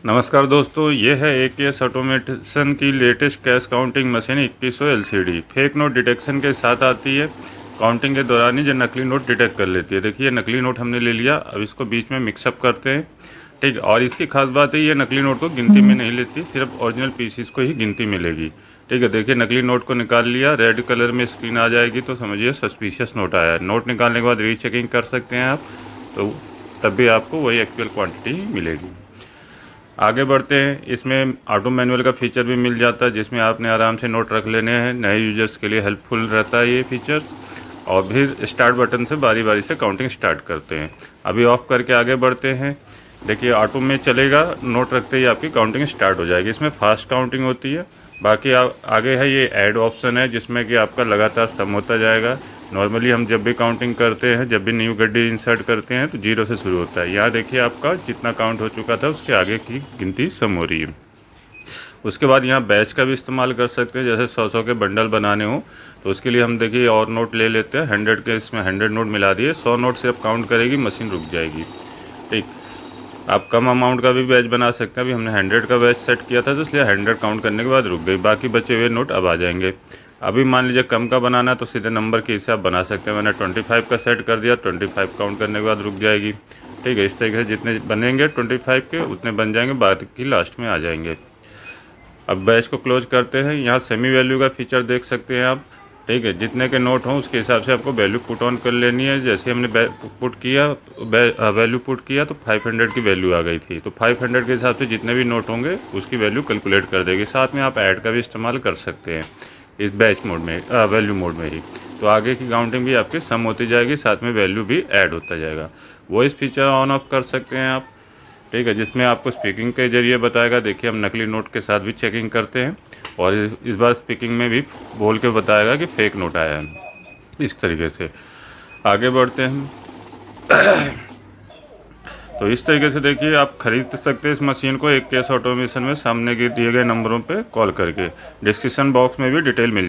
नमस्कार दोस्तों, ये है एकेएस ऑटोमेशन की latest cash counting machine 2100 LCD. Fake note detection के साथ आती है। काउंटिंग के दौरान ही जो नकली नोट डिटेक्ट कर लेती है। देखिए नकली नोट हमने ले लिया, अब इसको बीच में मिक्सअप करते हैं। ठीक, और इसकी खास बात है ये नकली नोट को गिनती में नहीं लेती, सिर्फ ओरिजिनल पीसीस को ही गिनती मिलेगी। ठीक है, देखिए नकली नोट को निकाल लिया, रेड कलर में स्क्रीन आ जाएगी तो समझिए सस्पिशियस नोट आया है। नोट निकालने के बाद रीचेकिंग कर सकते हैं आप, तो तब भी आपको वही एक्चुअल क्वांटिटी मिलेगी। आगे बढ़ते हैं, इसमें ऑटो मैनुअल का फीचर भी मिल जाता है, जिसमें आपने आराम से नोट रख लेने हैं। नए यूजर्स के लिए हेल्पफुल रहता है ये फीचर्स। और फिर स्टार्ट बटन से बारी बारी से काउंटिंग स्टार्ट करते हैं। अभी ऑफ करके आगे बढ़ते हैं। देखिए ऑटो में चलेगा, नोट रखते ही आपकी काउंटिंग स्टार्ट हो जाएगी। इसमें फास्ट काउंटिंग होती है। बाकी आगे है ये ऐड ऑप्शन है, जिसमें कि आपका लगातार सम होता जाएगा। नॉर्मली हम जब भी काउंटिंग करते हैं, जब भी न्यू गड्डी इंसर्ट करते हैं तो जीरो से शुरू होता है। यहाँ देखिए आपका जितना काउंट हो चुका था उसके आगे की गिनती सम हो रही है। उसके बाद यहाँ बैच का भी इस्तेमाल कर सकते हैं, जैसे 100 के बंडल बनाने हो तो उसके लिए हम देखिए और नोट ले लेते हैं। 100 के इसमें 100 नोट मिला दिए, 100 नोट से अब काउंट करेगी, मशीन रुक जाएगी। ठीक, आप कम अमाउंट का भी बैच बना सकते हैं। अभी हमने 100 का बैच सेट किया था तो इसलिए 100 काउंट करने के बाद रुक गई, बाकी बचे हुए नोट अब आ जाएंगे। अभी मान लीजिए कम का बनाना है तो सीधे नंबर के हिसाब बना सकते हैं। मैंने 25 का सेट कर दिया, 25 काउंट करने के बाद रुक जाएगी। ठीक है, इस तरीके से जितने बनेंगे 25 के उतने बन जाएंगे, बाकी लास्ट में आ जाएंगे। अब बैच को क्लोज करते हैं। यहाँ सेमी वैल्यू का फीचर देख सकते हैं आप। ठीक है, जितने के नोट हों उसके हिसाब से आपको वैल्यू पुट ऑन कर लेनी है। जैसे हमने पुट किया, वैल्यू पुट किया तो 500 की वैल्यू आ गई थी, तो 500 के हिसाब से जितने भी नोट होंगे उसकी वैल्यू कैलकुलेट कर देगी। साथ में आप ऐड का भी इस्तेमाल कर सकते हैं इस बैच मोड में, वैल्यू मोड में ही। तो आगे की काउंटिंग भी आपकी सम होती जाएगी, साथ में वैल्यू भी ऐड होता जाएगा। वॉइस फीचर ऑन ऑफ कर सकते हैं आप। ठीक है, जिसमें आपको स्पीकिंग के जरिए बताएगा। देखिए हम नकली नोट के साथ भी चेकिंग करते हैं और इस बार स्पीकिंग में भी बोल के बताएगा कि फेक नोट आया है। इस तरीके से आगे बढ़ते हैं। तो इस तरीके से देखिए आप खरीद सकते हैं इस मशीन को एकेएस ऑटोमेशन में, सामने के दिए गए नंबरों पे कॉल करके। डिस्क्रिप्शन बॉक्स में भी डिटेल मिल